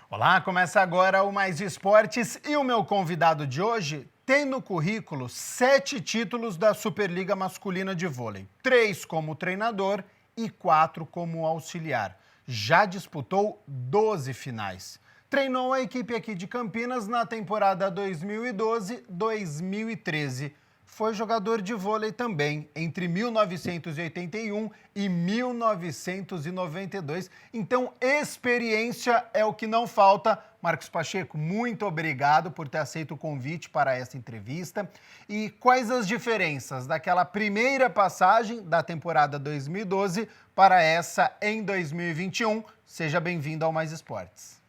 Olá, começa agora o Mais Esportes e o meu convidado de hoje tem no currículo 7 títulos da Superliga Masculina de Vôlei, 3 como treinador e 4 como auxiliar. Já disputou 12 finais. Treinou a equipe aqui de Campinas na temporada 2012-2013. Foi jogador de vôlei também entre 1981 e 1992. Então, experiência é o que não falta. Marcos Pacheco, muito obrigado por ter aceito o convite para essa entrevista. E quais as diferenças daquela primeira passagem da temporada 2012 para essa em 2021? Seja bem-vindo ao Mais Esportes.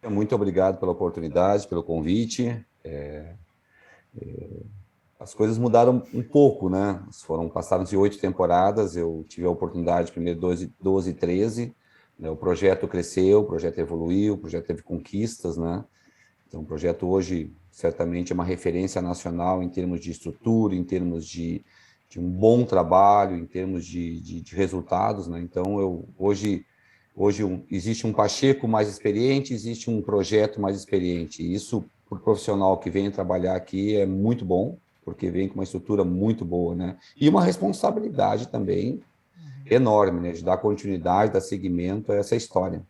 Muito obrigado pela oportunidade, pelo convite. As coisas mudaram um pouco, né? Passaram-se 8 temporadas, eu tive a oportunidade, primeiro 12 e 13, né? O projeto cresceu, o projeto evoluiu, o projeto teve conquistas, né? Então, o projeto hoje, certamente, é uma referência nacional em termos de estrutura, em termos de um bom trabalho, em termos de resultados, né? Então, hoje existe um Pacheco mais experiente, existe um projeto mais experiente. E isso, para o profissional que vem trabalhar aqui, é muito bom, porque vem com uma estrutura muito boa, né? E uma responsabilidade também enorme, né? De dar continuidade, dar seguimento a essa história.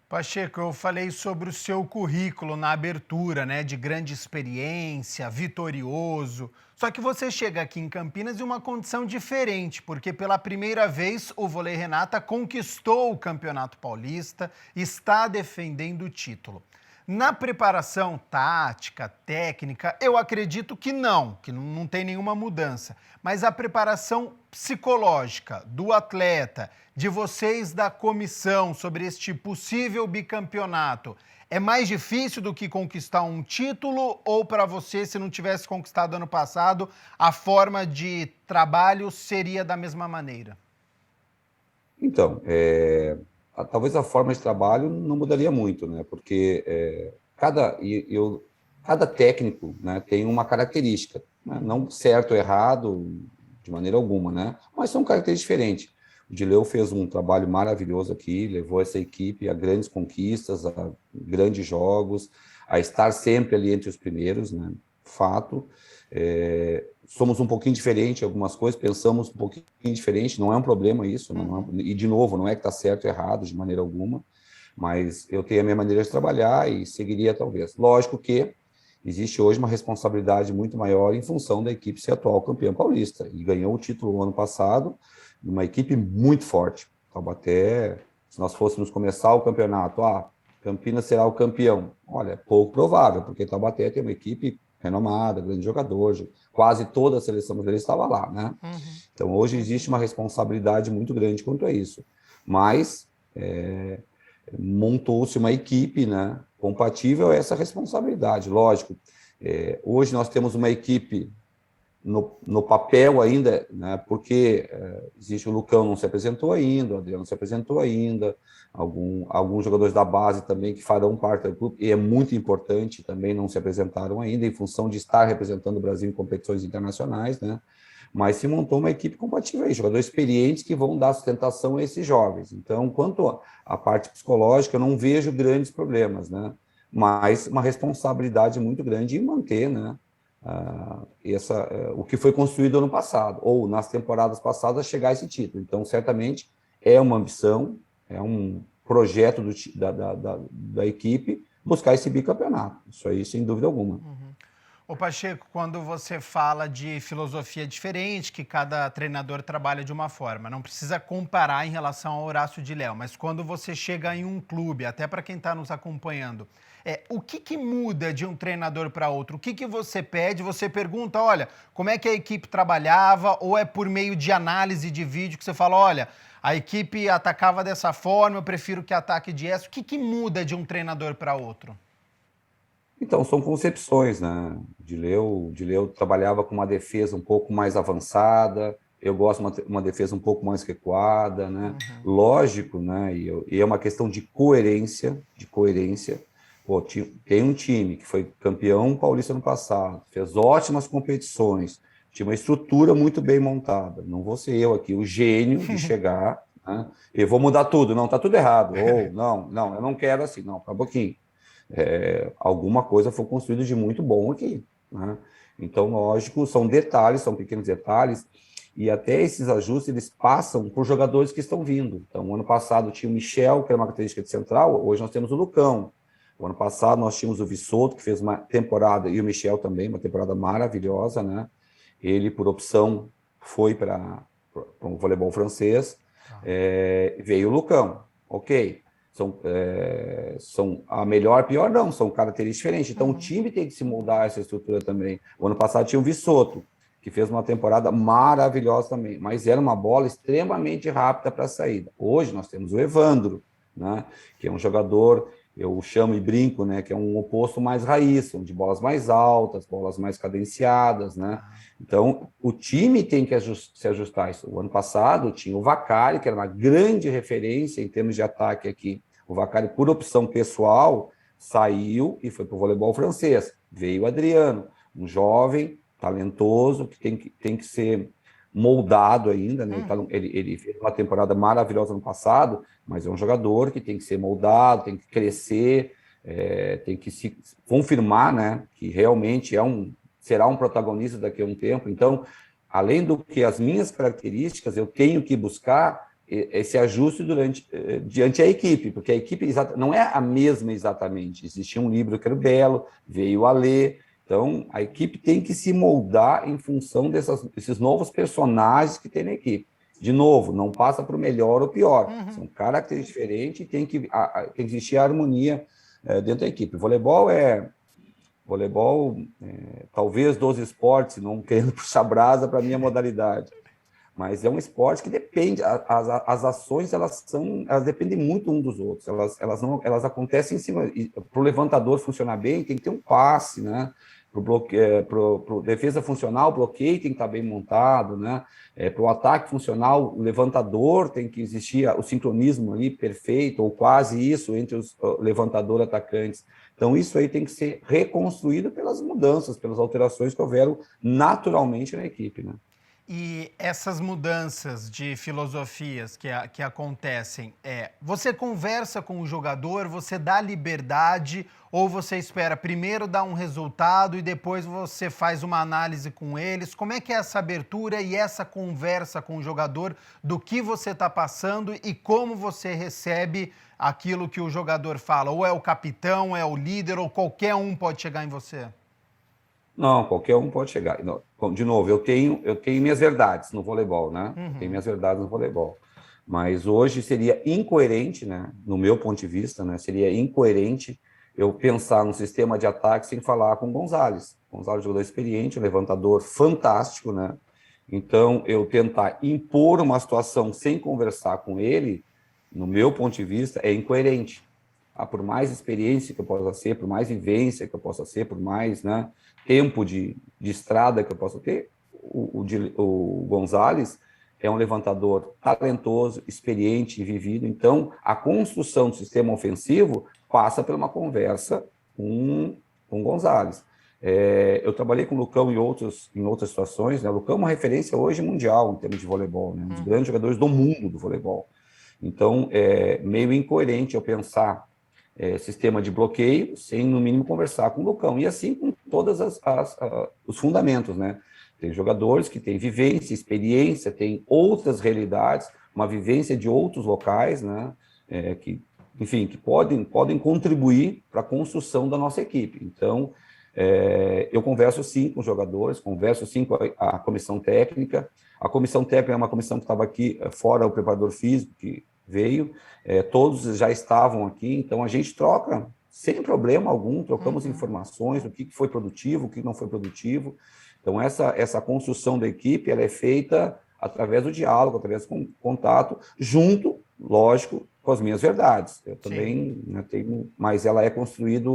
Pacheco, eu falei sobre o seu currículo na abertura, né, de grande experiência, vitorioso. Só que você chega aqui em Campinas em uma condição diferente, porque pela primeira vez o Vôlei Renata conquistou o Campeonato Paulista, está defendendo o título. Na preparação tática, técnica, eu acredito que não tem nenhuma mudança. Mas a preparação psicológica do atleta, de vocês da comissão sobre este possível bicampeonato, é mais difícil do que conquistar um título? Ou para você, se não tivesse conquistado ano passado, a forma de trabalho seria da mesma maneira? Então, talvez a forma de trabalho não mudaria muito, né? Porque cada técnico, né, tem uma característica, né? Não certo ou errado de maneira alguma, né? Mas são características diferentes. O Dileu fez um trabalho maravilhoso aqui, levou essa equipe a grandes conquistas, a grandes jogos, a estar sempre ali entre os primeiros, né? Fato. Somos um pouquinho diferente em algumas coisas, pensamos um pouquinho diferente, não é um problema isso, e de novo, não é que está certo ou errado de maneira alguma, mas eu tenho a minha maneira de trabalhar e seguiria talvez. Lógico que existe hoje uma responsabilidade muito maior em função da equipe ser atual campeã paulista, e ganhou o título no ano passado, uma equipe muito forte. Taubaté, se nós fôssemos começar o campeonato, Campinas será o campeão. Olha, é pouco provável, porque Taubaté tem uma equipe renomada, grande jogador, quase toda a seleção brasileira estava lá, né? Então, hoje existe uma responsabilidade muito grande quanto a isso. Mas montou-se uma equipe, né, compatível a essa responsabilidade, lógico. Hoje nós temos uma equipe no papel ainda, né, porque existe o Lucão, não se apresentou ainda, o Adriano não se apresentou ainda, alguns jogadores da base também que farão parte do grupo, e é muito importante, também não se apresentaram ainda, em função de estar representando o Brasil em competições internacionais, né, mas se montou uma equipe compatível aí, jogadores experientes que vão dar sustentação a esses jovens. Então, quanto à parte psicológica, eu não vejo grandes problemas, né, mas uma responsabilidade muito grande em manter, né, o que foi construído ano passado, ou nas temporadas passadas, chegar a esse título. Então, certamente, é uma ambição, é um projeto da equipe buscar esse bicampeonato. Isso aí, sem dúvida alguma. Ô Pacheco, quando você fala de filosofia diferente, que cada treinador trabalha de uma forma, não precisa comparar em relação ao Horácio de Léo, mas quando você chega em um clube, até para quem está nos acompanhando, o que muda de um treinador para outro? O que você pede? Você pergunta, olha, como é que a equipe trabalhava? Ou é por meio de análise de vídeo que você fala, olha, a equipe atacava dessa forma, eu prefiro que ataque de essa. O que muda de um treinador para outro? Então, são concepções, né? O Dileu trabalhava com uma defesa um pouco mais avançada, eu gosto de uma defesa um pouco mais recuada, né? Lógico, né? E é uma questão de coerência, Pô, tem um time que foi campeão paulista no passado, fez ótimas competições, tinha uma estrutura muito bem montada. Não vou ser eu aqui o gênio de chegar né? Eu vou mudar tudo, não, está tudo errado, ou não, eu não quero assim, não, para um pouquinho. Alguma coisa foi construída de muito bom aqui, né? Então, lógico, são detalhes, são pequenos detalhes, e até esses ajustes eles passam por jogadores que estão vindo. Então, ano passado tinha o Michel, que era uma característica de central, hoje nós temos o Lucão. O ano passado nós tínhamos o Vissoto, que fez uma temporada, e o Michel também, uma temporada maravilhosa, né? Ele, por opção, foi para o voleibol francês. Veio o Lucão, ok. São a melhor, pior não, são características diferentes. Então, o time tem que se moldar a essa estrutura também. O ano passado tinha o Vissoto, que fez uma temporada maravilhosa também, mas era uma bola extremamente rápida para a saída. Hoje nós temos o Evandro, né, que é um jogador, eu chamo e brinco, né, que é um oposto mais raiz, de bolas mais altas, bolas mais cadenciadas, né? Então, o time tem que se ajustar a isso. O ano passado tinha o Vacari, que era uma grande referência em termos de ataque aqui. O Vacari, por opção pessoal, saiu e foi para o voleibol francês. Veio o Adriano, um jovem, talentoso, que tem que ser moldado ainda, né? Ele fez uma temporada maravilhosa no passado, mas é um jogador que tem que ser moldado, tem que crescer, tem que se confirmar, né, que realmente será um protagonista daqui a um tempo. Então, além do que as minhas características, eu tenho que buscar esse ajuste diante a equipe, porque a equipe não é a mesma exatamente. Existia um livro que era o Belo, veio o Alê. Então, a equipe tem que se moldar em função desses novos personagens que tem na equipe. De novo, não passa para o melhor ou pior. São características diferentes e tem que existir a harmonia dentro da equipe. Voleibol, talvez dos esportes, não querendo puxar brasa para a minha modalidade, mas é um esporte que depende, as ações elas dependem muito um dos outros, elas acontecem em cima, para o levantador funcionar bem, tem que ter um passe, né? Para defesa funcional, o bloqueio tem que estar bem montado, né? Para o ataque funcional, o levantador tem que existir o sincronismo ali perfeito, ou quase isso, entre os levantador e atacantes. Então, isso aí tem que ser reconstruído pelas mudanças, pelas alterações que houveram naturalmente na equipe, né? E essas mudanças de filosofias que acontecem, você conversa com o jogador, você dá liberdade ou você espera primeiro dar um resultado e depois você faz uma análise com eles? Como é que é essa abertura e essa conversa com o jogador do que você está passando e como você recebe aquilo que o jogador fala? Ou é o capitão, é o líder ou qualquer um pode chegar em você? Não, qualquer um pode chegar. De novo, eu tenho minhas verdades no voleibol, né? Tenho minhas verdades no voleibol. Mas hoje seria incoerente, né? No meu ponto de vista, né? Seria incoerente eu pensar no sistema de ataque sem falar com o Gonzalez. Gonzalez é um jogador experiente, um levantador fantástico, né? Então, eu tentar impor uma situação sem conversar com ele, no meu ponto de vista, é incoerente. Por mais experiência que eu possa ser, por mais vivência que eu possa ser, por mais, né, tempo de estrada que eu possa ter, o Gonzalez é um levantador talentoso, experiente e vivido. Então, a construção do sistema ofensivo passa por uma conversa com o Gonzalez. Eu trabalhei com o Lucão em outras situações, né? O Lucão é uma referência hoje mundial em termos de voleibol, né? Um dos grandes jogadores do mundo do voleibol. Então, é meio incoerente eu pensar sistema de bloqueio sem, no mínimo, conversar com o Lucão. E assim com todos os fundamentos, né? Tem jogadores que têm vivência, experiência, têm outras realidades, uma vivência de outros locais, né? Enfim, que podem contribuir para a construção da nossa equipe. Então, eu converso sim com os jogadores, converso sim com a comissão técnica. A comissão técnica é uma comissão que estava aqui, fora o preparador físico, que veio, todos já estavam aqui, então a gente troca sem problema algum, trocamos informações do que foi produtivo, o que não foi produtivo. Então essa construção da equipe ela é feita através do diálogo, através do contato, junto, lógico, com as minhas verdades. Eu também, né, tenho, mas ela é construída,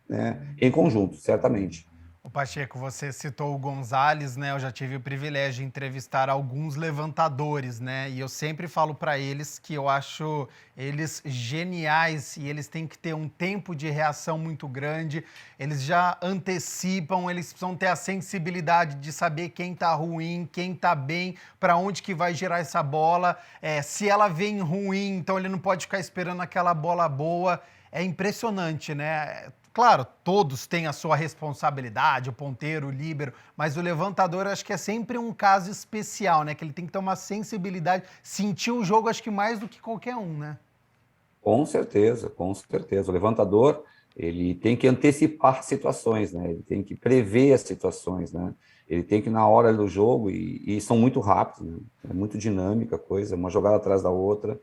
né, em conjunto, certamente. O Pacheco, você citou o Gonzalez, né? Eu já tive o privilégio de entrevistar alguns levantadores, né? E eu sempre falo para eles que eu acho eles geniais e eles têm que ter um tempo de reação muito grande. Eles já antecipam, eles precisam ter a sensibilidade de saber quem tá ruim, quem tá bem, para onde que vai girar essa bola. Se ela vem ruim, então ele não pode ficar esperando aquela bola boa. É impressionante, né? Claro, todos têm a sua responsabilidade, o ponteiro, o líbero, mas o levantador acho que é sempre um caso especial, né? Que ele tem que ter uma sensibilidade, sentir o jogo acho que mais do que qualquer um, né? Com certeza, com certeza. O levantador, ele tem que antecipar situações, né? Ele tem que prever as situações, né? Ele tem que, na hora do jogo, e são muito rápidos, né? É muito dinâmica a coisa, uma jogada atrás da outra.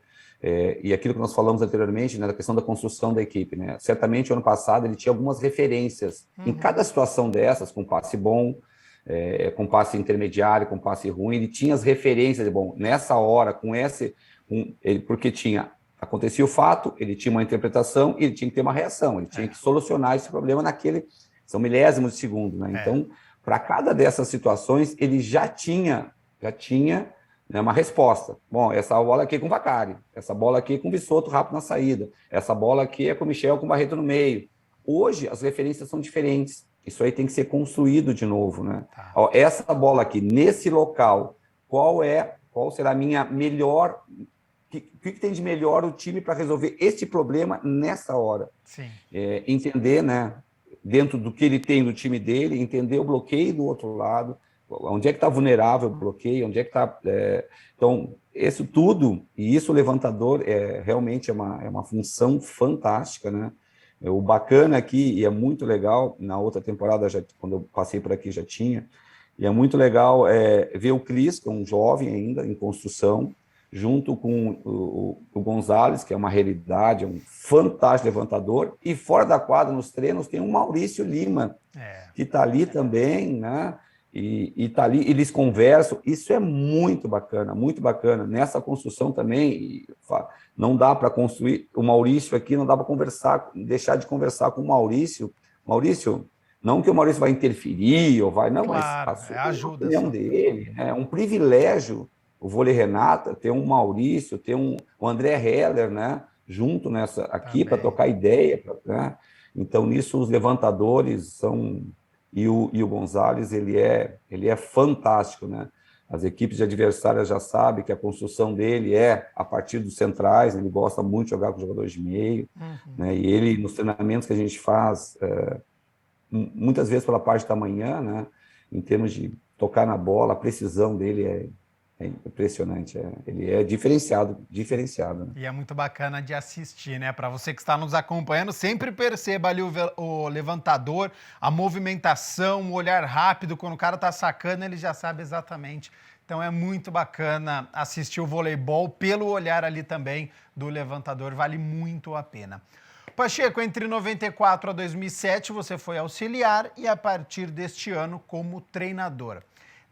E aquilo que nós falamos anteriormente, né, da questão da construção da equipe, né? Certamente, ano passado, ele tinha algumas referências em cada situação dessas, com passe bom, com passe intermediário, com passe ruim, ele tinha as referências de, bom, nessa hora, porque acontecia o fato, ele tinha uma interpretação e ele tinha que ter uma reação, ele tinha que solucionar esse problema são milésimos de segundo, né? Então, para cada dessas situações, ele já tinha, né, uma resposta. Bom, essa bola aqui é com o Vacari, essa bola aqui é com o Bisotto rápido na saída, essa bola aqui é com o Michel com o Barreto no meio. Hoje, as referências são diferentes, isso aí tem que ser construído de novo, né? Ó, essa bola aqui, nesse local, qual será a minha melhor... O que tem de melhor o time para resolver este problema nessa hora? Sim. Entender, né, dentro do que ele tem do time dele, entender o bloqueio do outro lado, onde é que está vulnerável o bloqueio, onde é que está... Então, isso tudo, e isso o levantador realmente é uma função fantástica, né? O bacana aqui, e é muito legal, na outra temporada, quando eu passei por aqui já tinha, e é muito legal ver o Cris, que é um jovem ainda, em construção, junto com o Gonzalez, que é uma realidade, é um fantástico levantador, e fora da quadra, nos treinos, tem o Maurício Lima, que está ali também, né? E está ali, eles conversam, isso é muito bacana, nessa construção também, não dá para construir, o Maurício aqui, não dá para deixar de conversar com o Maurício, não que o Maurício vai interferir, não, Claro, mas a ajuda opinião só. dele, é um privilégio o Vôlei Renata, ter um Maurício, ter o André Heller, né, junto nessa aqui para trocar ideia, né? Então nisso os levantadores são e o Gonzalez ele é fantástico, né? As equipes de adversárias já sabem que a construção dele é a partir dos centrais, ele gosta muito de jogar com jogadores de meio, né? E ele nos treinamentos que a gente faz muitas vezes pela parte da manhã, né? Em termos de tocar na bola, a precisão dele é impressionante, ele é diferenciado. Né? E é muito bacana de assistir, né? Para você que está nos acompanhando, sempre perceba ali o levantador, a movimentação, o olhar rápido, quando o cara tá sacando, ele já sabe exatamente. Então é muito bacana assistir o voleibol pelo olhar ali também do levantador, vale muito a pena. Pacheco, entre 94 a 2007 você foi auxiliar e a partir deste ano como treinador.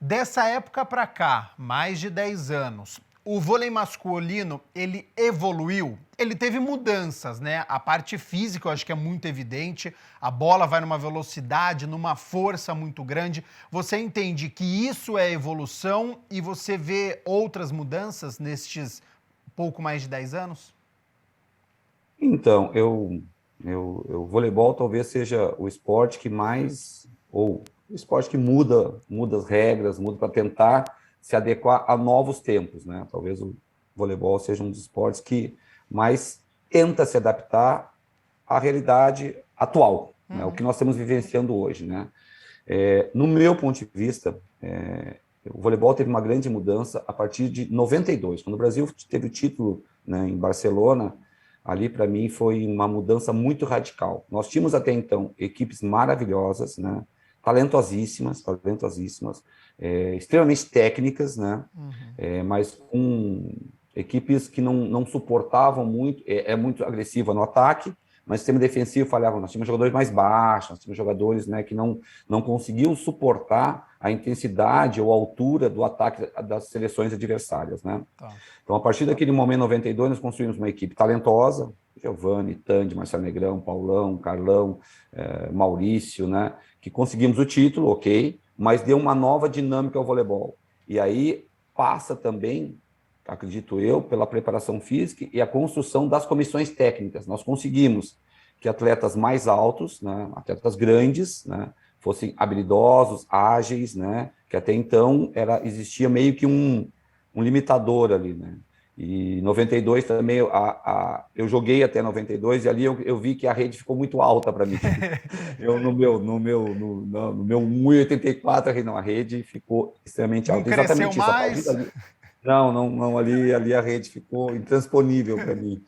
Dessa época para cá, mais de 10 anos, o vôlei masculino, ele evoluiu, ele teve mudanças, né? A parte física eu acho que é muito evidente, a bola vai numa velocidade, numa força muito grande. Você entende que isso é evolução e você vê outras mudanças nestes pouco mais de 10 anos? Então, o voleibol talvez seja o esporte que mais, ou o esporte que muda as regras, muda para tentar se adequar a novos tempos, né? Talvez o voleibol seja um dos esportes que mais tenta se adaptar à realidade atual, né? O que nós estamos vivenciando hoje, né? No meu ponto de vista, o voleibol teve uma grande mudança a partir de 92, quando o Brasil teve o título, né, em Barcelona. Ali, para mim, foi uma mudança muito radical. Nós tínhamos até então equipes maravilhosas, né? Talentosíssimas, extremamente técnicas, né? Mas com equipes que não suportavam muito, muito agressiva no ataque, mas o sistema defensivo falhava. Nós tínhamos jogadores mais baixos, nós tínhamos jogadores, né, que não conseguiam suportar a intensidade ou a altura do ataque das seleções adversárias, né? Tá. Então, a partir daquele momento, 92, nós construímos uma equipe talentosa, Giovanni, Tandy, Marcelo Negrão, Paulão, Carlão, Maurício, né? Que conseguimos o título, ok, mas deu uma nova dinâmica ao voleibol. E aí passa também, acredito eu, pela preparação física e a construção das comissões técnicas. Nós conseguimos que atletas mais altos, né, atletas grandes, né, fossem habilidosos, ágeis, né, que até então existia meio que um limitador ali, né. E 92 também, eu joguei até 92 e ali eu vi que a rede ficou muito alta para mim. Eu no meu 1,84 a rede ficou extremamente Não alta. cresceu Exatamente isso. A partir mais? dali, não, ali a rede ficou intransponível para mim.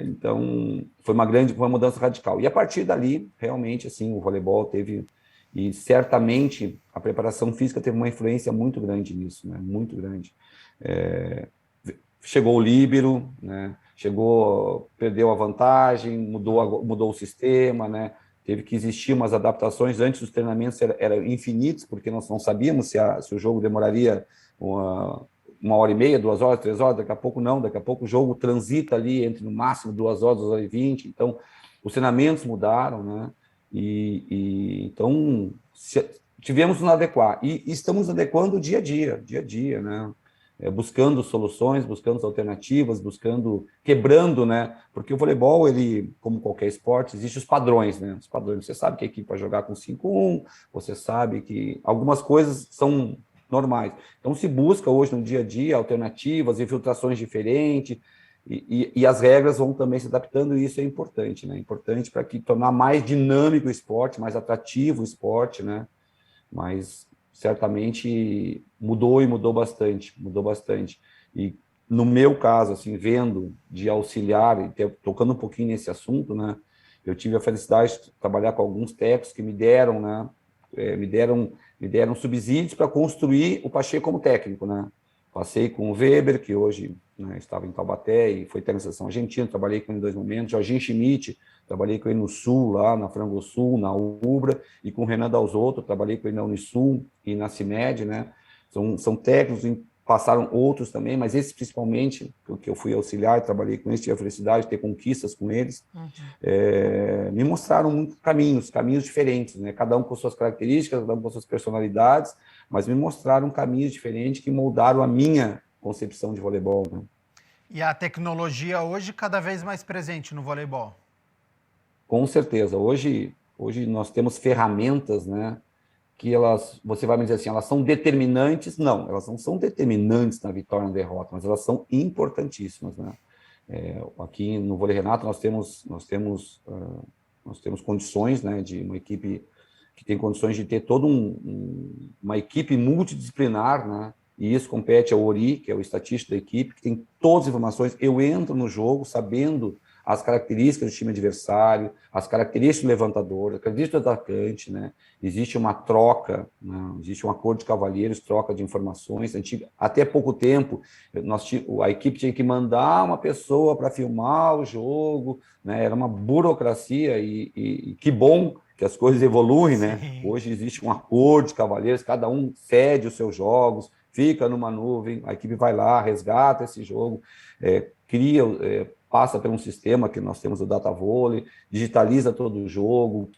Então, foi uma mudança radical. E a partir dali, realmente, assim, o voleibol teve, e certamente a preparação física teve uma influência muito grande nisso, né? Muito grande. Chegou o líbero, né? Perdeu a vantagem, mudou o sistema, né? Teve que existir umas adaptações. Antes os treinamentos eram infinitos, porque nós não sabíamos se o jogo demoraria uma hora e meia, 2 horas, 3 horas, daqui a pouco não, daqui a pouco o jogo transita ali entre no máximo 2 horas, 2 horas e 20, então os treinamentos mudaram, né? Então tivemos que nos adequar e estamos adequando dia a dia, né? Buscando soluções, buscando alternativas, quebrando, né? Porque o voleibol, ele, como qualquer esporte, existem os padrões, né? Os padrões. Você sabe que a equipe vai jogar com 5-1, você sabe que algumas coisas são normais. Então, se busca hoje no dia a dia alternativas, infiltrações diferentes, e as regras vão também se adaptando, e isso é importante, né? Importante para que tornar mais dinâmico o esporte, mais atrativo o esporte, né? Mas certamente mudou e mudou bastante. E no meu caso, assim, vendo de auxiliar e tocando um pouquinho nesse assunto, né? Eu tive a felicidade de trabalhar com alguns técnicos que me deram, né? Me deram subsídios para construir o Pacheco como técnico, né? Passei com o Weber, que hoje, né, estava em Taubaté e foi técnico da seleção argentina, trabalhei com ele em 2 momentos, Jorginho Schmidt, trabalhei com ele no Sul, lá na Frango Sul, na Ubra, e com o Renan Dalzotto, trabalhei com ele na Unisul e na CIMED, né? São técnicos, passaram outros também, mas esses principalmente, porque eu fui auxiliar, trabalhei com eles, tive a felicidade de ter conquistas com eles, me mostraram muitos caminhos diferentes, né? Cada um com suas características, cada um com suas personalidades, mas me mostraram caminhos diferentes que moldaram a minha concepção de voleibol, né? E a tecnologia hoje cada vez mais presente no voleibol? Com certeza. Hoje nós temos ferramentas, né, que você vai me dizer assim, elas são determinantes? Não, elas não são determinantes na vitória ou na derrota, mas elas são importantíssimas, né? Aqui no Vôlei Renato nós temos condições, né, de uma equipe que tem condições de ter toda uma equipe multidisciplinar, né? E isso compete ao Ori, que é o estatístico da equipe, que tem todas as informações. Eu entro no jogo sabendo as características do time adversário, as características do levantador, as características do atacante, né? Existe uma troca, né? Existe um acordo de cavalheiros, troca de informações. Até pouco tempo, a equipe tinha que mandar uma pessoa para filmar o jogo, né? Era uma burocracia e que bom que as coisas evoluem, né? Hoje existe um acordo de cavalheiros, cada um cede os seus jogos, fica numa nuvem, a equipe vai lá, resgata esse jogo, passa por um sistema que nós temos o Data Volley, digitaliza todo o jogo,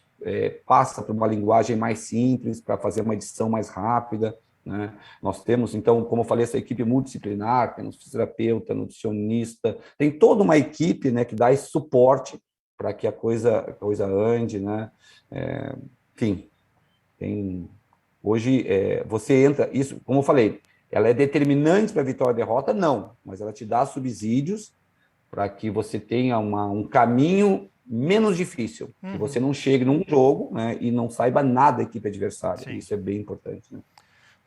passa por uma linguagem mais simples para fazer uma edição mais rápida, né? Nós temos, então, como eu falei, essa equipe multidisciplinar, temos fisioterapeuta, nutricionista, tem toda uma equipe, né, que dá esse suporte para que a coisa ande, né? Enfim, hoje você entra, isso, como eu falei, ela é determinante para a vitória ou derrota? Não, mas ela te dá subsídios para que você tenha um caminho menos difícil, que você não chegue num jogo, né, e não saiba nada da equipe adversária. Sim. Isso é bem importante, né?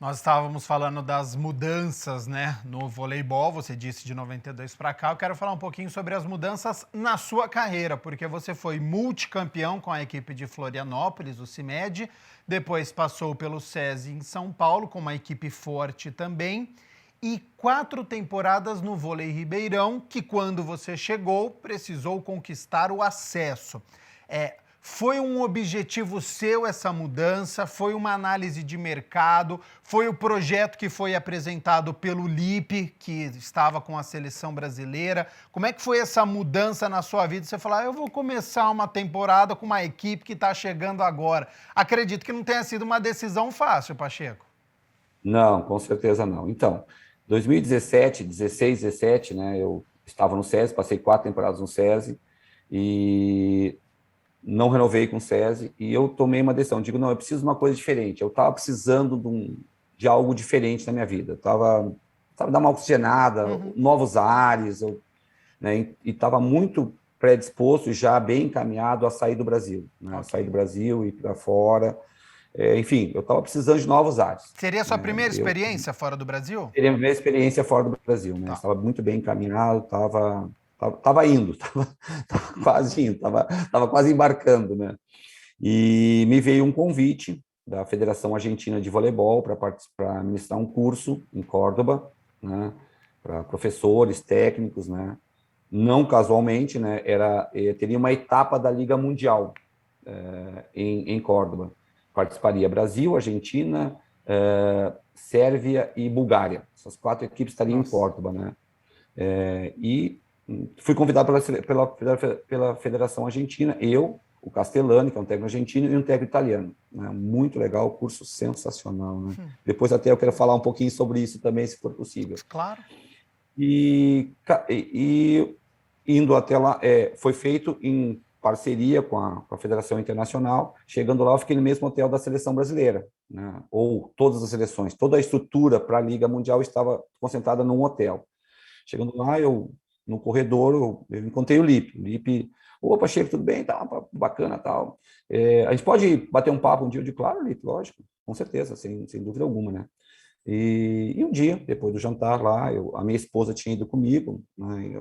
Nós estávamos falando das mudanças, né, no voleibol, você disse de 92 para cá. Eu quero falar um pouquinho sobre as mudanças na sua carreira, porque você foi multicampeão com a equipe de Florianópolis, o CIMED, depois passou pelo SESI em São Paulo, com uma equipe forte também, e 4 temporadas no Vôlei Ribeirão, que quando você chegou, precisou conquistar o acesso. Foi um objetivo seu essa mudança? Foi uma análise de mercado? Foi o projeto que foi apresentado pelo Lipe, que estava com a seleção brasileira? Como é que foi essa mudança na sua vida? Você falar, eu vou começar uma temporada com uma equipe que está chegando agora. Acredito que não tenha sido uma decisão fácil, Pacheco. Não, com certeza não. Então, 2017, 16, 17, né, eu estava no SESI, passei 4 temporadas no SESI e não renovei com o SESI e eu tomei uma decisão, digo, não, eu preciso de uma coisa diferente, eu estava precisando de algo diferente na minha vida, estava dar uma oxigenada, novos ares, né, e estava muito predisposto e já bem encaminhado a sair do Brasil, né, a sair do Brasil e ir para fora. Enfim, eu estava precisando de novos ares. Seria a sua Né? primeira experiência fora do Brasil? Seria a minha experiência fora do Brasil, né? Tá. Estava muito bem encaminhado, estava indo, estava quase indo, estava quase embarcando, né? E me veio um convite da Federação Argentina de Voleibol para ministrar um curso em Córdoba, né? Para professores, técnicos, né? Não casualmente, né? Teria uma etapa da Liga Mundial em Córdoba. Participaria Brasil, Argentina, Sérvia e Bulgária. Essas 4 equipes estariam em Córdoba, né? E fui convidado pela Federação Argentina, eu, o Castellani, que é um técnico argentino, e um técnico italiano. Né? Muito legal, curso sensacional. Né? Depois até eu quero falar um pouquinho sobre isso também, se for possível. Claro. E indo até lá, foi feito em parceria com a Federação Internacional. Chegando lá, eu fiquei no mesmo hotel da seleção brasileira, né? Ou todas as seleções, toda a estrutura para a Liga Mundial estava concentrada num hotel. Chegando lá, no corredor, eu encontrei o Lipe. O Lipe, opa, Pacheco, tudo bem? Tá, bacana, tal. A gente pode bater um papo um dia? Eu digo, claro, Lipe, lógico, com certeza, sem dúvida alguma, né? E um dia, depois do jantar lá, a minha esposa tinha ido comigo, né?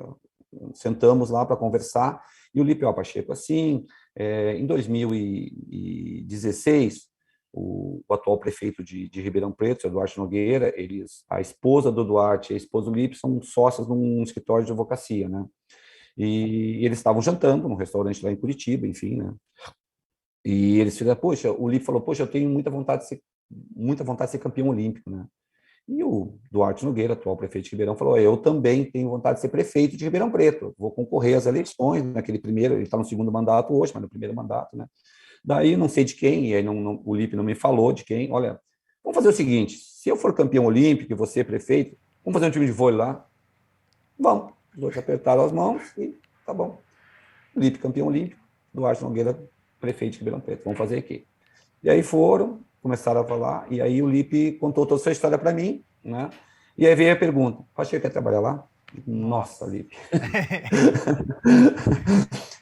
Sentamos lá para conversar, e o Lipe, Pacheco, assim, em 2016, o atual prefeito de Ribeirão Preto, o Duarte Nogueira, a esposa do Duarte e a esposa do Lipe são sócias num escritório de advocacia, né? E eles estavam jantando num restaurante lá em Curitiba, enfim, né? E eles fizeram, poxa, o Lipe falou, poxa, eu tenho muita vontade de ser campeão olímpico, né? E o Duarte Nogueira, atual prefeito de Ribeirão, falou, eu também tenho vontade de ser prefeito de Ribeirão Preto, vou concorrer às eleições, naquele primeiro, ele está no segundo mandato hoje, mas no primeiro mandato, né? Daí, não sei de quem, e aí o Lipe não me falou de quem, olha, vamos fazer o seguinte, se eu for campeão olímpico e você prefeito, vamos fazer um time de vôlei lá? Vamos. Os dois apertaram as mãos e tá bom. Lipe campeão olímpico, Duarte Nogueira prefeito de Ribeirão Preto, vamos fazer aqui. E aí começaram a falar, e aí o Lipe contou toda a sua história para mim, né? E aí veio a pergunta, Pacheco quer trabalhar lá? Nossa, Lipe.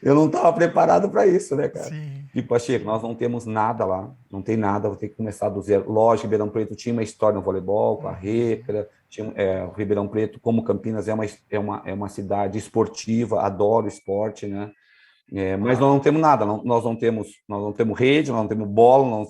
Eu não estava preparado para isso, né, cara? Sim. E, Pacheco, nós não temos nada lá, não tem nada, vou ter que começar do zero. Lógico, Ribeirão Preto tinha uma história no voleibol, com a Rêcrea, o Ribeirão Preto, como Campinas, é uma cidade esportiva, adoro esporte, né? Mas nós não temos nada, nós não temos rede, nós não temos bola,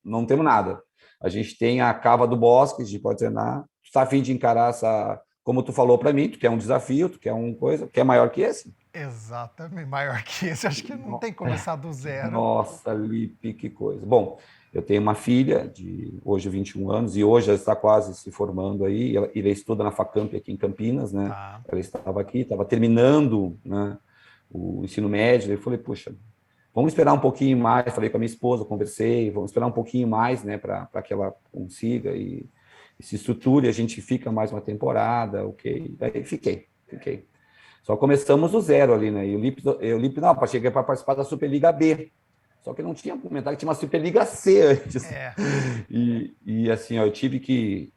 não temos nada. A gente tem a Cava do Bosque, a gente pode treinar, tu está a fim de encarar essa, como tu falou para mim, tu quer um desafio, tu quer uma coisa, quer maior que esse? Exatamente, maior que esse, acho que não tem que começar do zero. Nossa, Lipe, que coisa. Bom, eu tenho uma filha de hoje 21 anos e hoje ela está quase se formando aí, ela estuda na Facamp aqui em Campinas, né? Tá. Ela estava aqui, estava terminando, né, o ensino médio, eu falei, puxa, vamos esperar um pouquinho mais, falei com a minha esposa, conversei, vamos esperar um pouquinho mais, né, para que ela consiga e se estruture, a gente fica mais uma temporada, ok, aí fiquei. Só começamos do zero ali, né, e o Lipe não, cheguei para participar da Superliga B, só que não tinha comentado que tinha uma Superliga C antes, e assim, ó, eu tive que,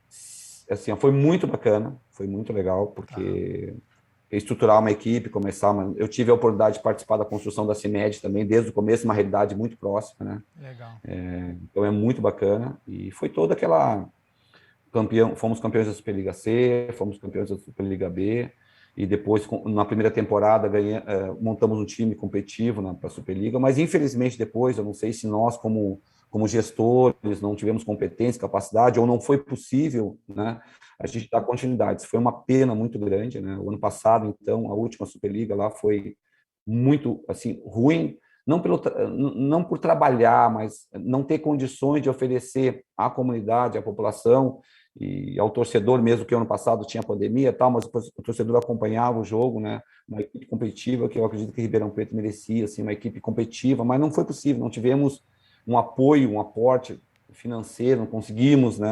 assim, ó, foi muito bacana, foi muito legal, porque estruturar uma equipe, eu tive a oportunidade de participar da construção da CIMED também, desde o começo, uma realidade muito próxima, né? Legal. Então é muito bacana, e foi toda aquela fomos campeões da Superliga C, fomos campeões da Superliga B, e depois, na primeira temporada, montamos um time competitivo para a Superliga, mas infelizmente depois, eu não sei se nós, como gestores, não tivemos competência, capacidade, ou não foi possível, né, a gente dar continuidade. Isso foi uma pena muito grande, né? O ano passado, então, a última Superliga lá foi muito, assim, ruim, não por trabalhar, mas não ter condições de oferecer à comunidade, à população e ao torcedor, mesmo que ano passado tinha pandemia e tal, mas o torcedor acompanhava o jogo, né? Uma equipe competitiva que eu acredito que Ribeirão Preto merecia, assim, uma equipe competitiva, mas não foi possível, não tivemos um apoio, um aporte financeiro, não conseguimos, né?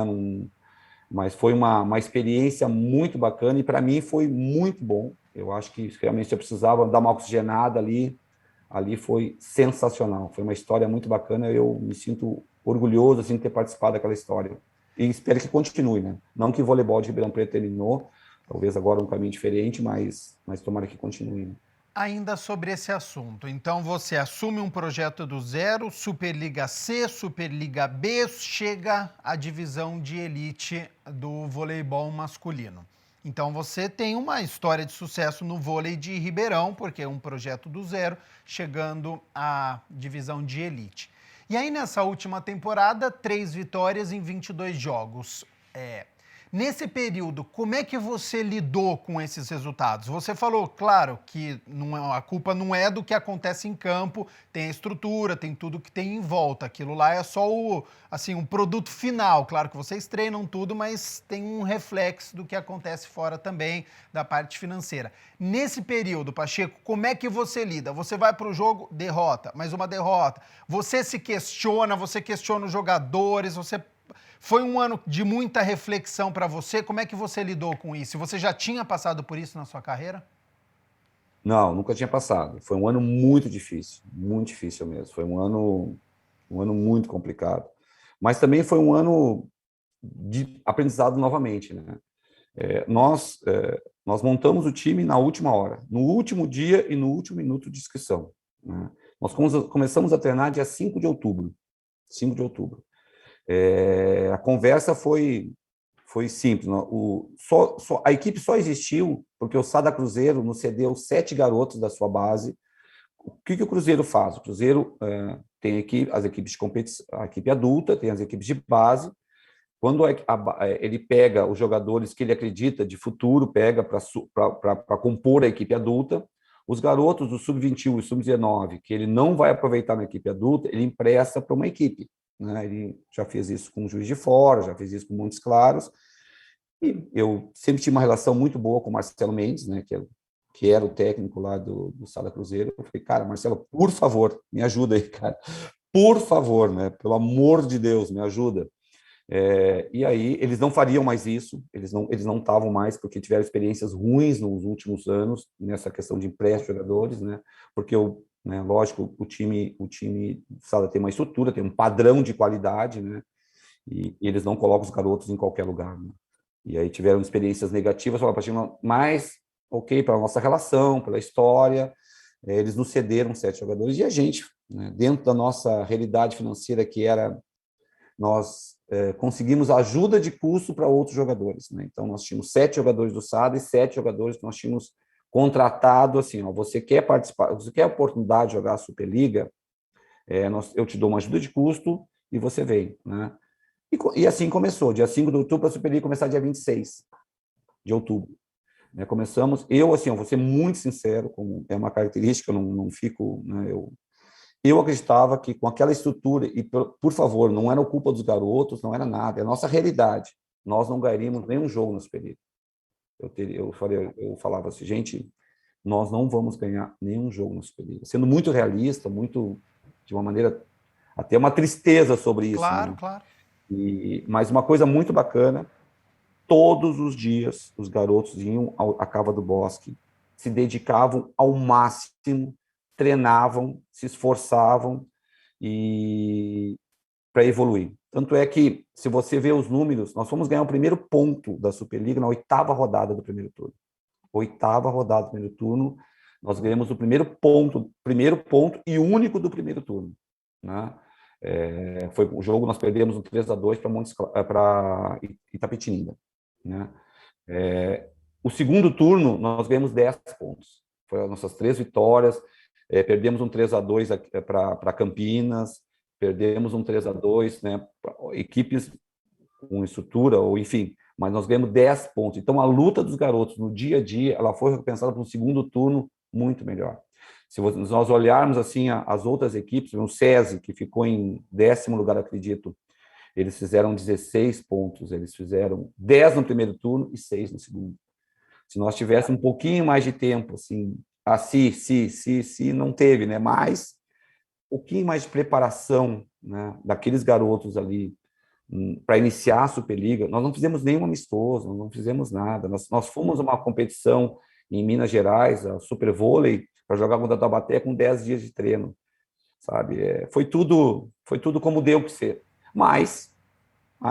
Mas foi uma experiência muito bacana e para mim foi muito bom. Eu acho que realmente eu precisava dar uma oxigenada ali foi sensacional. Foi uma história muito bacana. Eu me sinto orgulhoso assim, de ter participado daquela história. E espero que continue, né? Não que o voleibol de Ribeirão Preto terminou, talvez agora um caminho diferente, mas tomara que continue. Né? Ainda sobre esse assunto, então você assume um projeto do zero, Superliga C, Superliga B, chega à divisão de elite do voleibol masculino. Então você tem uma história de sucesso no vôlei de Ribeirão, porque é um projeto do zero, chegando à divisão de elite. E aí nessa última temporada, 3 vitórias em 22 jogos. Nesse período, como é que você lidou com esses resultados? Você falou, claro, que a culpa não é do que acontece em campo, tem a estrutura, tem tudo que tem em volta. Aquilo lá é só um produto final. Claro que vocês treinam tudo, mas tem um reflexo do que acontece fora também, da parte financeira. Nesse período, Pacheco, como é que você lida? Você vai para o jogo, derrota, mais uma derrota. Você se questiona, você questiona os jogadores, Foi um ano de muita reflexão para você. Como é que você lidou com isso? Você já tinha passado por isso na sua carreira? Não, nunca tinha passado. Foi um ano muito difícil mesmo. Foi um ano muito complicado. Mas também foi um ano de aprendizado novamente, né? Nós montamos o time na última hora, no último dia e no último minuto de inscrição. Né? Nós começamos a treinar dia 5 de outubro. 5 de outubro. A conversa foi simples. A equipe só existiu porque o Sada Cruzeiro nos cedeu 7 garotos da sua base. O que o Cruzeiro faz? O Cruzeiro tem as equipes de competição, a equipe adulta, tem as equipes de base. Quando ele pega os jogadores que ele acredita de futuro, pega para compor a equipe adulta, os garotos do sub-21 e sub-19, que ele não vai aproveitar na equipe adulta, ele empresta para uma equipe. Né? Ele já fez isso com o Juiz de Fora, já fez isso com Montes Claros, e eu sempre tive uma relação muito boa com o Marcelo Mendes, né, que era o técnico lá do Sada Cruzeiro. Eu falei, cara, Marcelo, por favor, me ajuda aí, cara. Por favor, né? Pelo amor de Deus, me ajuda. E aí eles não fariam mais isso, eles não estavam mais, porque tiveram experiências ruins nos últimos anos nessa questão de empréstimo de jogadores, né? Porque né, lógico, o time Sada tem uma estrutura, tem um padrão de qualidade, né? E eles não colocam os garotos em qualquer lugar. Né? E aí tiveram experiências negativas, mas ok, pela nossa relação, pela história, eles nos cederam 7 jogadores e a gente, né, dentro da nossa realidade financeira que era nós conseguimos ajuda de custo para outros jogadores. Né? Então, nós tínhamos 7 jogadores do SAD e 7 jogadores que nós tínhamos contratado, assim, ó, você quer participar, você quer a oportunidade de jogar a Superliga, eu te dou uma ajuda de custo e você vem. Né? E assim começou, dia 5 de outubro, a Superliga começar dia 26 de outubro. Né? Começamos, assim, eu vou ser muito sincero, como é uma característica, eu não fico... Né, eu acreditava que com aquela estrutura, e por favor, não era culpa dos garotos, não era nada, é a nossa realidade. Nós não ganharíamos nenhum jogo no Superliga. Eu falava assim, gente, nós não vamos ganhar nenhum jogo no Superliga. Sendo muito realista, muito, de uma maneira, até uma tristeza sobre isso. Claro, né? claro. Mas uma coisa muito bacana, todos os dias os garotos iam à Cava do Bosque, se dedicavam ao máximo, treinavam, se esforçavam para evoluir. Tanto é que, se você vê os números, nós fomos ganhar o primeiro ponto da Superliga na 8ª rodada do primeiro turno. 8ª rodada do primeiro turno, nós ganhamos o primeiro ponto e único do primeiro turno. Né? Foi o jogo, nós perdemos um 3-2 para Itapetininga. Né? O segundo turno, nós ganhamos 10 pontos. Foram as nossas 3 vitórias. Perdemos um 3-2 para Campinas, perdemos um 3-2, né, equipes com estrutura, ou enfim, mas nós ganhamos 10 pontos. Então, a luta dos garotos no dia a dia, ela foi recompensada por um segundo turno muito melhor. Se nós olharmos assim as outras equipes, o SESI, que ficou em 10º lugar, acredito, eles fizeram 16 pontos, eles fizeram 10 no primeiro turno e 6 no segundo. Se nós tivéssemos um pouquinho mais de tempo, assim, se não teve, né? Mas um pouquinho mais de preparação, né, daqueles garotos ali para iniciar a Superliga, nós não fizemos nenhum amistoso, nós não fizemos nada. Nós fomos a uma competição em Minas Gerais, a Super Vôlei, para jogar contra a Taubaté com 10 dias de treino, sabe? Foi tudo como deu que ser. Mas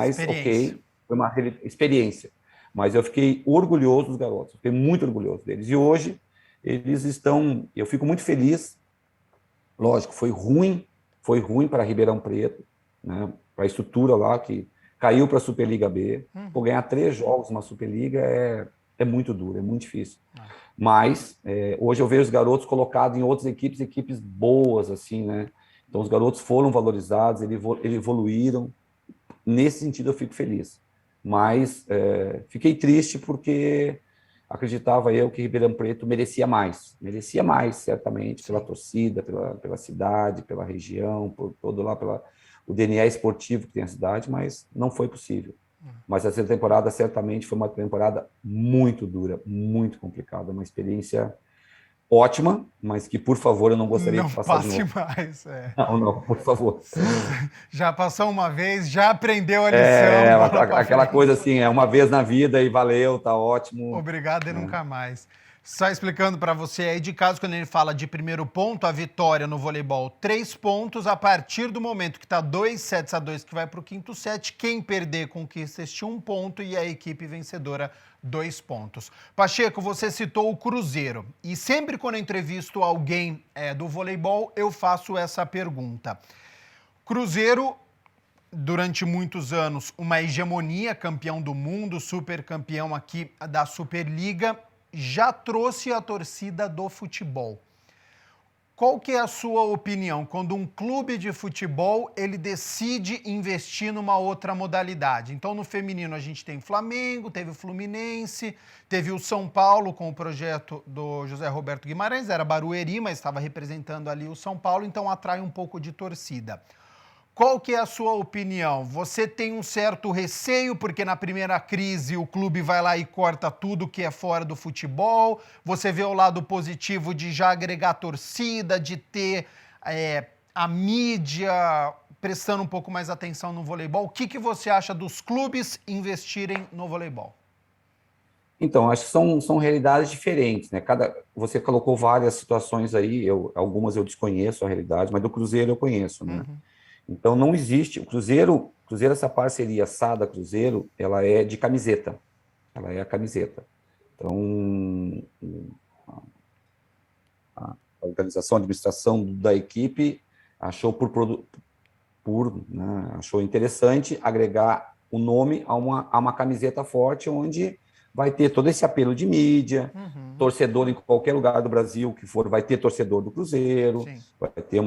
Experiência. ok, foi uma experiência. Mas eu fiquei orgulhoso dos garotos, fiquei muito orgulhoso deles. E hoje eles estão, eu fico muito feliz. Lógico, foi ruim para Ribeirão Preto, né? Para a estrutura lá que caiu para a Superliga B. Por ganhar 3 jogos numa Superliga é muito duro, é muito difícil. Mas hoje eu vejo os garotos colocados em outras equipes boas, assim, né? Então os garotos foram valorizados, eles evoluíram. Nesse sentido eu fico feliz. Mas fiquei triste porque acreditava eu que Ribeirão Preto merecia mais, certamente, pela torcida, pela cidade, pela região, por todo lá, pelo o DNA esportivo que tem a cidade, mas não foi possível. Mas essa temporada certamente foi uma temporada muito dura, muito complicada, uma experiência ótima, mas que, por favor, eu não gostaria Não de passar de passe novo. mais. Não, por favor. Já passou uma vez, já aprendeu a lição, bola para Aquela frente. coisa assim, uma vez na vida e valeu, tá ótimo. Obrigado e nunca mais. Só explicando para você aí de caso, quando ele fala de primeiro ponto, a vitória no voleibol, 3 pontos. A partir do momento que está 2-2, que vai para o quinto set, quem perder conquista este 1 ponto e a equipe vencedora 2 pontos. Pacheco, você citou o Cruzeiro. E sempre quando eu entrevisto alguém do voleibol, eu faço essa pergunta. Cruzeiro, durante muitos anos, uma hegemonia, campeão do mundo, super campeão aqui da Superliga, já trouxe a torcida do futebol. Qual que é a sua opinião quando um clube de futebol ele decide investir numa outra modalidade? Então, no feminino a gente tem Flamengo, teve o Fluminense, teve o São Paulo com o projeto do José Roberto Guimarães, era Barueri, mas estava representando ali o São Paulo, então atrai um pouco de torcida. Qual que é a sua opinião? Você tem um certo receio porque na primeira crise o clube vai lá e corta tudo que é fora do futebol? Você vê o lado positivo de já agregar torcida, de ter a mídia prestando um pouco mais atenção no voleibol? O que você acha dos clubes investirem no voleibol? Então, acho que são realidades diferentes, né? Você colocou várias situações aí, algumas eu desconheço a realidade, mas do Cruzeiro eu conheço, né? Então, não existe. O Cruzeiro, essa parceria Sada Cruzeiro, ela é de camiseta. Ela é a camiseta. Então, a organização, a administração da equipe achou achou interessante agregar o nome a uma camiseta forte, onde vai ter todo esse apelo de mídia, torcedor em qualquer lugar do Brasil que for, vai ter torcedor do Cruzeiro, sim. Vai ter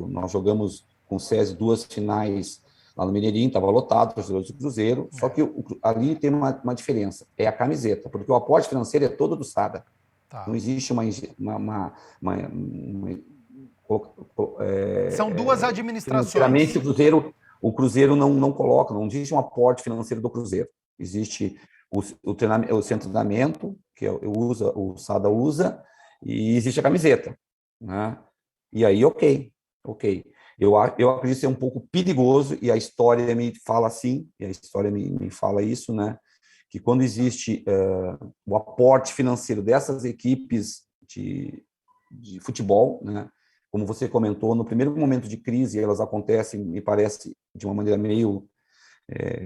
nós jogamos com o SESI 2 finais lá no Mineirinho, estava lotado, torcedores do Cruzeiro, só que ali tem uma diferença, é a camiseta, porque o aporte financeiro é todo do SADA. Tá. Não existe são duas administrações. O Cruzeiro não coloca, não existe um aporte financeiro do Cruzeiro. Existe o treinamento, que o SADA usa, e existe a camiseta. Né? E aí, ok. Eu acredito ser um pouco perigoso, e a história me fala assim, e a história me fala isso, né? Que quando existe o aporte financeiro dessas equipes de futebol, né? Como você comentou, no primeiro momento de crise, elas acontecem, me parece, de uma maneira meio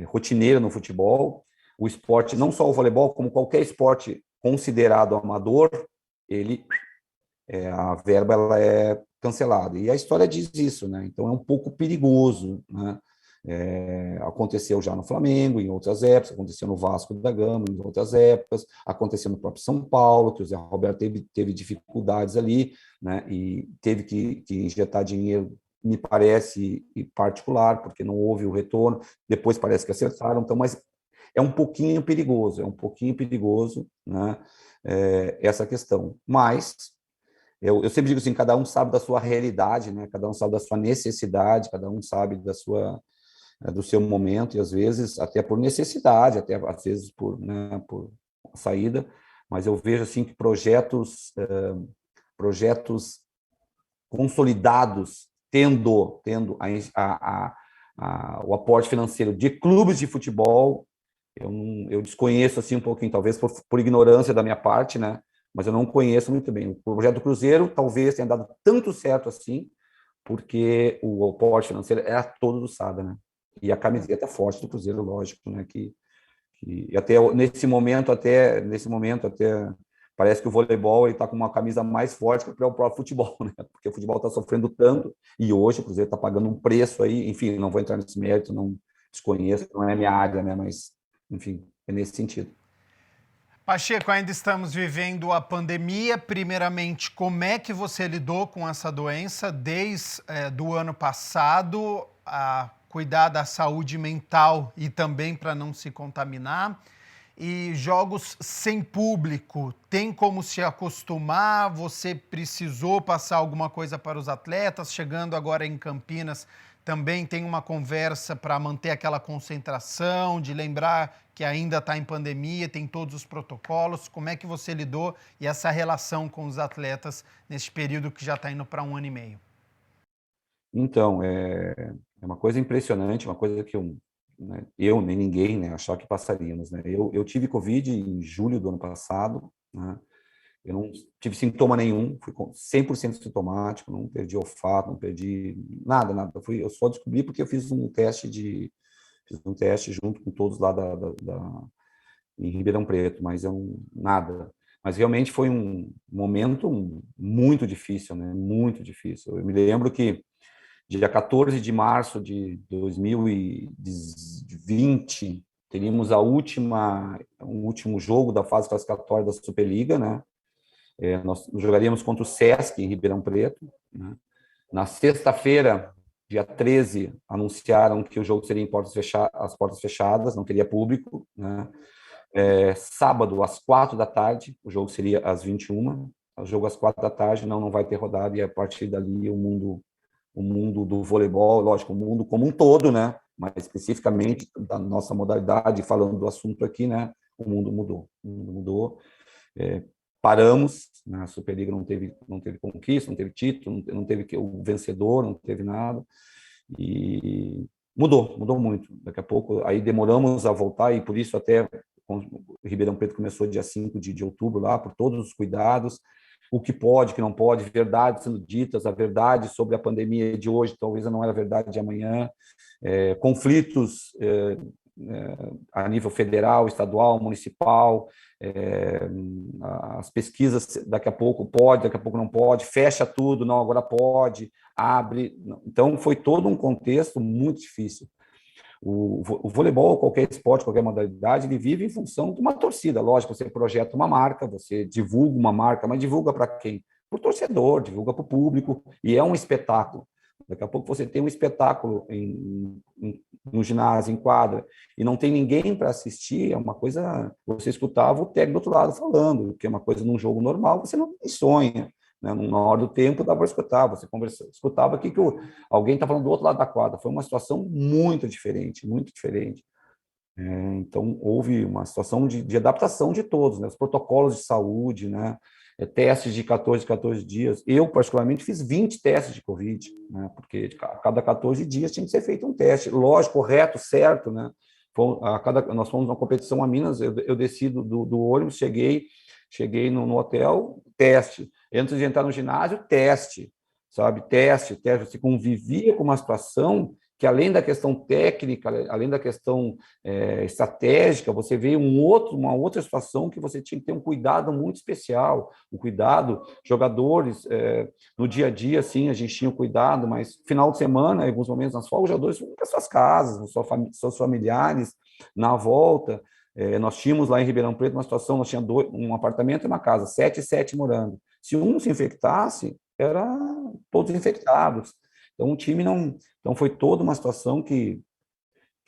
rotineira no futebol. O esporte, não só o voleibol, como qualquer esporte considerado amador, a verba ela é cancelada. E a história diz isso, né? Então é um pouco perigoso, né? Aconteceu já no Flamengo, em outras épocas, aconteceu no Vasco da Gama, em outras épocas, aconteceu no próprio São Paulo, que o Zé Roberto teve dificuldades ali, né? E teve que injetar dinheiro, me parece, particular, porque não houve o retorno, depois parece que acertaram, então, mas é um pouquinho perigoso, né? Essa questão. Mas eu sempre digo assim, cada um sabe da sua realidade, né? Cada um sabe da sua necessidade, cada um sabe do seu momento, e às vezes até por necessidade, até às vezes por, né, por saída, mas eu vejo assim que projetos consolidados, tendo o aporte financeiro de clubes de futebol, eu desconheço assim um pouquinho, talvez por ignorância da minha parte, né? Mas eu não conheço muito bem. O projeto do Cruzeiro talvez tenha dado tanto certo assim, porque o aporte financeiro era todo do Sada, né? E a camiseta forte do Cruzeiro, lógico, né? E até nesse momento até parece que o voleibol está com uma camisa mais forte que o próprio futebol, né? Porque o futebol está sofrendo tanto e hoje o Cruzeiro está pagando um preço aí, enfim, não vou entrar nesse mérito, não desconheço, não é minha área, né? Mas, enfim, é nesse sentido. Pacheco, ainda estamos vivendo a pandemia. Primeiramente, como é que você lidou com essa doença desde do ano passado, a cuidar da saúde mental e também para não se contaminar? E jogos sem público, tem como se acostumar? Você precisou passar alguma coisa para os atletas? Chegando agora em Campinas, também tem uma conversa para manter aquela concentração, de lembrar que ainda está em pandemia, tem todos os protocolos. Como é que você lidou e essa relação com os atletas nesse período que já está indo para 1 ano e meio? Então, é uma coisa impressionante, uma coisa que eu nem ninguém, né, achava que passaríamos, né? Eu tive Covid em julho do ano passado, né? Eu não tive sintoma nenhum, fui 100% sintomático, não perdi olfato, não perdi nada. Eu só descobri porque eu fiz um teste junto com todos lá em Ribeirão Preto, mas nada. Mas realmente foi um momento muito difícil, né? Muito difícil. Eu me lembro que dia 14 de março de 2020 teríamos um último jogo da fase classificatória da Superliga, né? Nós jogaríamos contra o Sesc em Ribeirão Preto, né? Na sexta-feira, dia 13, anunciaram que o jogo seria em as portas fechadas, não teria público, né? Sábado, às 4 da tarde, o jogo seria às 21h, o jogo às 4 da tarde, não vai ter rodada, e a partir dali o mundo do voleibol, lógico, o mundo como um todo, né? Mas especificamente da nossa modalidade, falando do assunto aqui, né? O mundo mudou. O mundo mudou. Paramos, né? A Superliga não teve conquista, não teve título, não teve o vencedor, não teve nada. E mudou muito. Daqui a pouco, aí demoramos a voltar, e por isso até o Ribeirão Preto começou dia 5 de outubro lá, por todos os cuidados, o que pode, o que não pode, verdades sendo ditas, a verdade sobre a pandemia de hoje talvez não era a verdade de amanhã, conflitos a nível federal, estadual, municipal, as pesquisas daqui a pouco pode, daqui a pouco não pode, fecha tudo, não, agora pode, abre. Então, foi todo um contexto muito difícil. O voleibol, qualquer esporte, qualquer modalidade, ele vive em função de uma torcida. Lógico, você projeta uma marca, você divulga uma marca, mas divulga para quem? Para o torcedor, divulga para o público, e é um espetáculo. Daqui a pouco você tem um espetáculo no ginásio, em quadra, e não tem ninguém para assistir, é uma coisa... Você escutava o técnico do outro lado falando, que é uma coisa num jogo normal, você não sonha. Né? Na hora do tempo, dava para escutar, você escutava aqui que alguém está falando do outro lado da quadra. Foi uma situação muito diferente, muito diferente. Então, houve uma situação de adaptação de todos, né? Os protocolos de saúde, né? Testes de 14 dias. Eu, particularmente, fiz 20 testes de Covid, né? Porque a cada 14 dias tinha que ser feito um teste. Lógico, correto, certo, né? Nós fomos numa competição a Minas, eu desci do ônibus, cheguei no hotel, teste. Antes de entrar no ginásio, teste, sabe? Teste. Você convivia com uma situação que, além da questão técnica, além da questão estratégica, você vê uma outra situação que você tinha que ter um cuidado muito especial, um cuidado, jogadores, no dia a dia, assim, a gente tinha um cuidado, mas final de semana, em alguns momentos nas folgas, os jogadores foram para suas casas, seus familiares, na volta. Nós tínhamos lá em Ribeirão Preto uma situação, nós tínhamos um apartamento e uma casa, 7 e 7 morando. Se um se infectasse, era todos infectados. Então, o time não... Então, foi toda uma situação que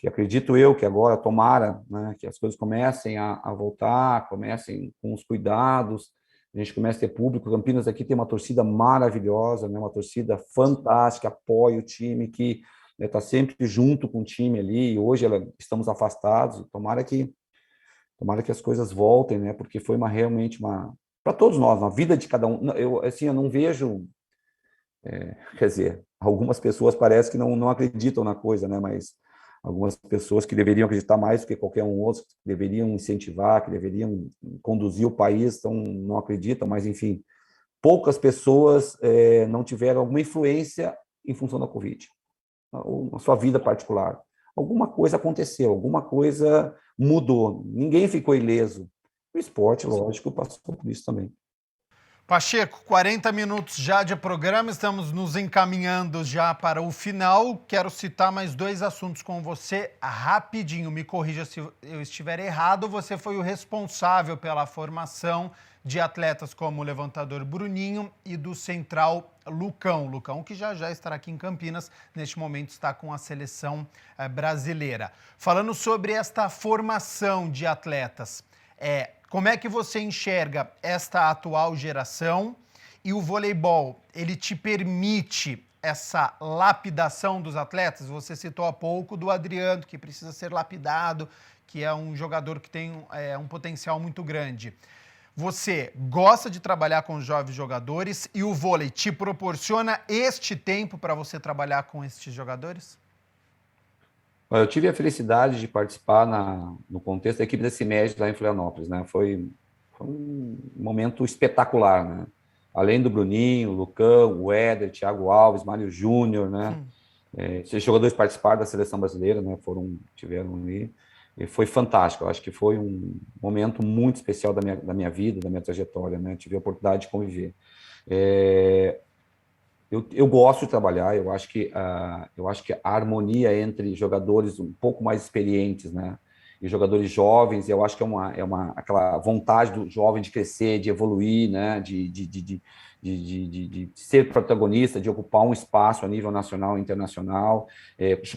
acredito eu que agora, tomara, né, que as coisas comecem a voltar, comecem com os cuidados, a gente começa a ter público. Campinas aqui tem uma torcida maravilhosa, né? Uma torcida fantástica, apoia o time, que está sempre junto com o time ali, e hoje estamos afastados. Tomara que as coisas voltem, né? Porque foi realmente uma... Para todos nós, na vida de cada um. Eu não vejo... quer dizer, algumas pessoas parece que não acreditam na coisa, né? Mas algumas pessoas que deveriam acreditar mais do que qualquer um outro, que deveriam incentivar, que deveriam conduzir o país, então não acreditam, mas, enfim, poucas pessoas não tiveram alguma influência em função da Covid, ou na sua vida particular. Alguma coisa aconteceu, alguma coisa mudou, ninguém ficou ileso. O esporte, lógico, passou por isso também. Pacheco, 40 minutos já de programa, estamos nos encaminhando já para o final. Quero citar mais 2 assuntos com você rapidinho. Me corrija se eu estiver errado. Você foi o responsável pela formação de atletas como o levantador Bruninho e do central Lucão. Lucão, que já estará aqui em Campinas, neste momento está com a seleção brasileira. Falando sobre esta formação de atletas, como é que você enxerga esta atual geração e o voleibol, ele te permite essa lapidação dos atletas? Você citou há pouco do Adriano, que precisa ser lapidado, que é um jogador que tem um potencial muito grande. Você gosta de trabalhar com jovens jogadores e o vôlei te proporciona este tempo para você trabalhar com estes jogadores? Eu tive a felicidade de participar no contexto da equipe da CIMED lá em Florianópolis, né? Foi um momento espetacular, né? Além do Bruninho, Lucão, o Éder, Thiago Alves, Mário Júnior, né? Esses jogadores participaram da seleção brasileira, né? Tiveram ali. E foi fantástico. Eu acho que foi um momento muito especial da minha vida, da minha trajetória, né? Tive a oportunidade de conviver. Eu gosto de trabalhar, eu acho que a harmonia entre jogadores um pouco mais experientes, né, e jogadores jovens, eu acho que aquela vontade do jovem de crescer, de evoluir, né, de ser protagonista, de ocupar um espaço a nível nacional e internacional,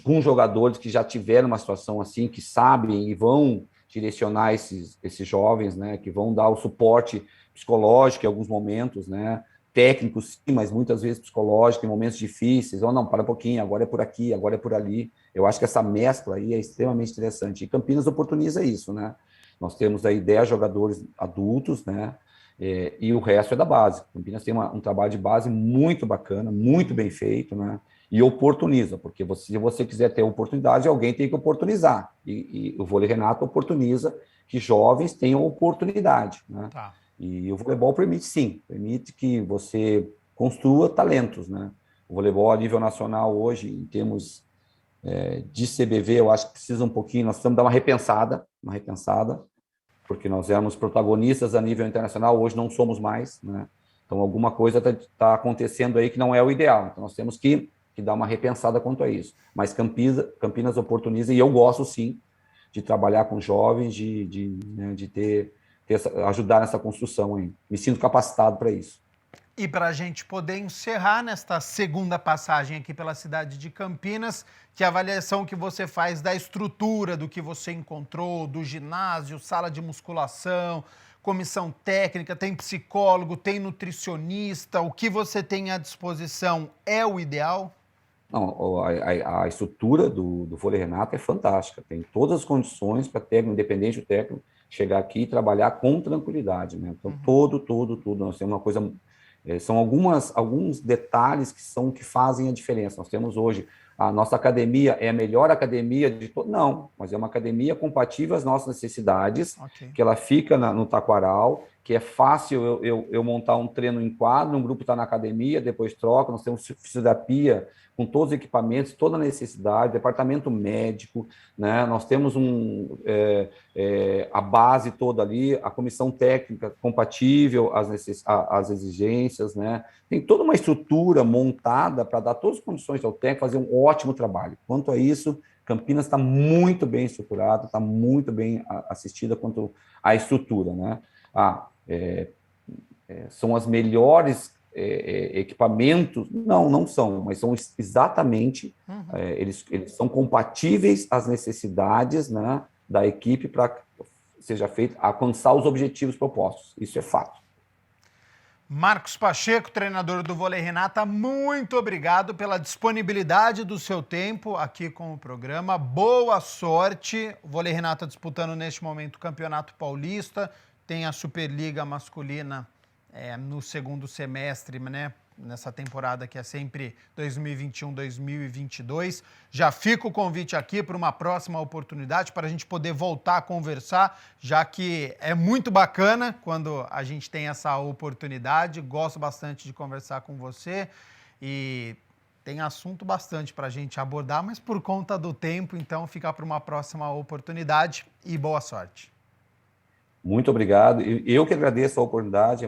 com jogadores que já tiveram uma situação assim, que sabem e vão direcionar esses jovens, né, que vão dar o suporte psicológico em alguns momentos, né, técnico, sim, mas muitas vezes psicológico, em momentos difíceis, ou não, para um pouquinho, agora é por aqui, agora é por ali. Eu acho que essa mescla aí é extremamente interessante. E Campinas oportuniza isso, né? Nós temos aí 10 jogadores adultos, né? E o resto é da base. Campinas tem um trabalho de base muito bacana, muito bem feito, né? E oportuniza, porque se você quiser ter oportunidade, alguém tem que oportunizar. E o Vôlei Renato oportuniza que jovens tenham oportunidade, né? Tá. E o voleibol permite, sim, permite que você construa talentos, né? O voleibol a nível nacional hoje, em termos de CBV, eu acho que precisa um pouquinho, nós precisamos dar uma repensada, porque nós éramos protagonistas a nível internacional, hoje não somos mais, né? Então, alguma coisa está acontecendo aí que não é o ideal, então nós temos que dar uma repensada quanto a isso. Mas Campinas oportuniza, e eu gosto, sim, de trabalhar com jovens, de ajudar nessa construção aí. Me sinto capacitado para isso. E para a gente poder encerrar nesta segunda passagem aqui pela cidade de Campinas, que avaliação que você faz da estrutura, do que você encontrou, do ginásio, sala de musculação, comissão técnica, tem psicólogo, tem nutricionista, o que você tem à disposição é o ideal? Não, a estrutura do Vôlei Renato é fantástica, tem todas as condições para técnico, independente do técnico, chegar aqui e trabalhar com tranquilidade, né? Então, tudo, nós temos uma coisa, são alguns detalhes que fazem a diferença. Nós temos hoje, a nossa academia é a melhor academia de todas, não, mas é uma academia compatível às nossas necessidades, que ela fica no Taquaral, que é fácil eu montar um treino em quadro, um grupo está na academia, depois troca, nós temos fisioterapia com todos os equipamentos, toda a necessidade, departamento médico, né? Nós temos a base toda ali, a comissão técnica compatível às exigências, né? Tem toda uma estrutura montada para dar todas as condições ao técnico fazer um ótimo trabalho. Quanto a isso, Campinas está muito bem estruturada, está muito bem assistida quanto à estrutura, né? São as melhores equipamentos? Não são, mas são exatamente, eles são compatíveis às necessidades, né, da equipe para que seja feito, alcançar os objetivos propostos. Isso é fato. Marcos Pacheco, treinador do Vôlei Renata, muito obrigado pela disponibilidade do seu tempo aqui com o programa. Boa sorte. O Vôlei Renata disputando neste momento o Campeonato Paulista, tem a Superliga Masculina no segundo semestre, né? Nessa temporada que é sempre 2021-2022. Já fica o convite aqui para uma próxima oportunidade para a gente poder voltar a conversar, já que é muito bacana quando a gente tem essa oportunidade. Gosto bastante de conversar com você e tem assunto bastante para a gente abordar, mas por conta do tempo, então fica para uma próxima oportunidade e boa sorte. Muito obrigado. Eu que agradeço a oportunidade,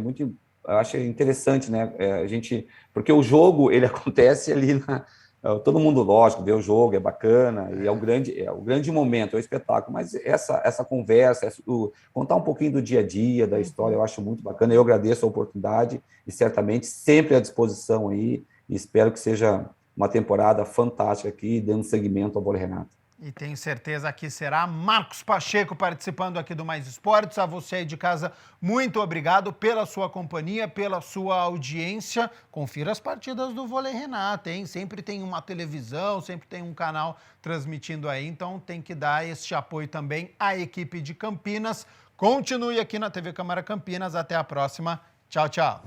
eu acho interessante, né? Porque o jogo ele acontece ali todo mundo, lógico, vê o jogo, é bacana, e é o grande momento, é o espetáculo. Mas essa conversa, contar um pouquinho do dia a dia, da história, eu acho muito bacana. Eu agradeço a oportunidade e certamente sempre à disposição aí. E espero que seja uma temporada fantástica aqui, dando seguimento ao Vôlei Renata. E tenho certeza que será. Marcos Pacheco participando aqui do Mais Esportes. A você aí de casa, muito obrigado pela sua companhia, pela sua audiência. Confira as partidas do Vôlei Renata, hein? Sempre tem uma televisão, sempre tem um canal transmitindo aí, então tem que dar este apoio também à equipe de Campinas. Continue aqui na TV Câmara Campinas. Até a próxima. Tchau, tchau.